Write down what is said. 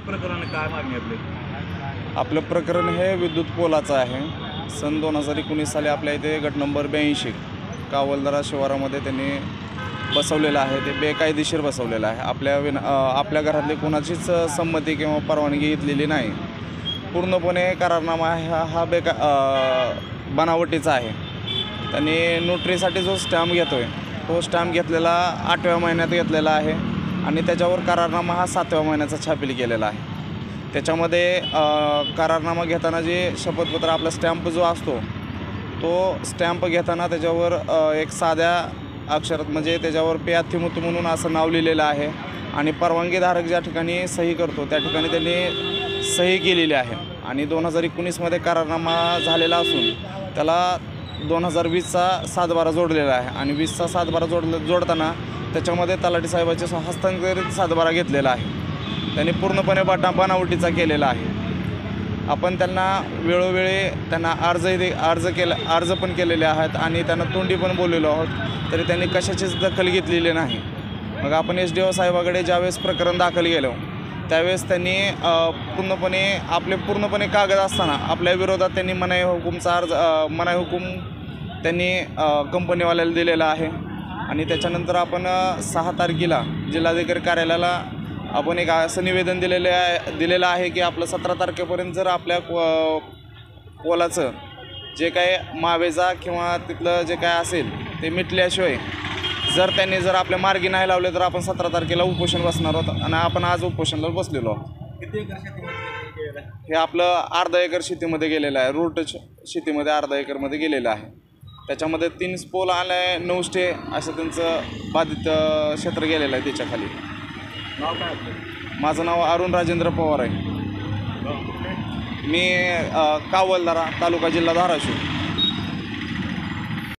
प्रकरण काय मागणी आपली? आपलं प्रकरण हे विद्युत पोलाचं आहे. सन 2019 साली आपल्या इथे गट नंबर 82 कावलदरा शिवारामध्ये त्यांनी बसवलेलं आहे. ते बेकायदेशीर बसवलेलं आहे. आपल्या घरातली कोणाचीच संमती किंवा परवानगी घेतलेली नाही. पूर्णपणे करारनामा हा बनावटीचा आहे. त्यांनी नोटरीसाठी जो स्टॅम्प घेतो आहे तो स्टॅम्प घेतलेला 8व्या महिन्यात घेतलेला आहे आणि त्याच्यावर करारनामा हा 7व्या महिन्याचा छापील केलेला आहे. त्याच्यामध्ये करारनामा घेताना जे शपथपत्र आपला स्टॅम्प जो असतो तो स्टॅम्प घेताना त्याच्यावर एक साध्या अक्षरात म्हणजे त्याच्यावर पेयाथिमुतू म्हणून असं नाव लिहिलेलं आहे आणि परवानगीधारक ज्या ठिकाणी सही करतो त्या ठिकाणी त्यांनी सही केलेली आहे आणि 2019मध्ये करारनामा झालेला असून त्याला 2020चा 7/12 जोडलेला आहे आणि 20चा 7/12 जोडताना त्याच्यामध्ये तलाठी साहेबाचे हस्तांतरित 7/12 घेतलेला आहे. त्यांनी पूर्णपणे बनावटीचा केलेला आहे. आपण त्यांना वेळोवेळी त्यांना अर्ज पण केलेले आहेत आणि त्यांना तोंडी पण बोललेलो आहोत तरी त्यांनी कशाचीच दखल घेतलेली नाही. मग आपण SDO साहेबाकडे ज्यावेळेस प्रकरण दाखल केलं त्यावेळेस त्यांनी पूर्णपणे कागद असताना आपल्या विरोधात त्यांनी मनाई हुकूम त्यांनी कंपनीवाल्याला दिलेला आहे आणि त्याच्यानंतर आपण 6 तारखेला जिल्हाधिकारी कार्यालयाला आपण एक असं निवेदन दिलेलं आहे की आपलं 17 तारखेपर्यंत जर आपल्या पोलाचं जे काय मावेजा किंवा तिथलं जे काय असेल ते मिटल्याशिवाय त्यांनी आपल्या मार्गी नाही लावले तर आपण 17 तारखेला उपोषण बसणार आहोत आणि आपण आज उपोषणाला बसलेलो आहोत. किती एकर शेतीमध्ये गेलेलं आहे? हे आपलं अर्धा एकर शेतीमध्ये गेलेलं आहे. रूट शेतीमध्ये अर्धा एकरमध्ये गेलेलं आहे. त्याच्यामध्ये 3 पोल आणि 9 स्टे असं त्यांचं बाधित क्षेत्र गेलेलं आहे. त्याच्याखाली नाव काय आपलं? माझं नाव अरुण राजेंद्र पवार आहे. गाव कुठले? मी कावलदरा तालुका जिल्हा धाराशिव.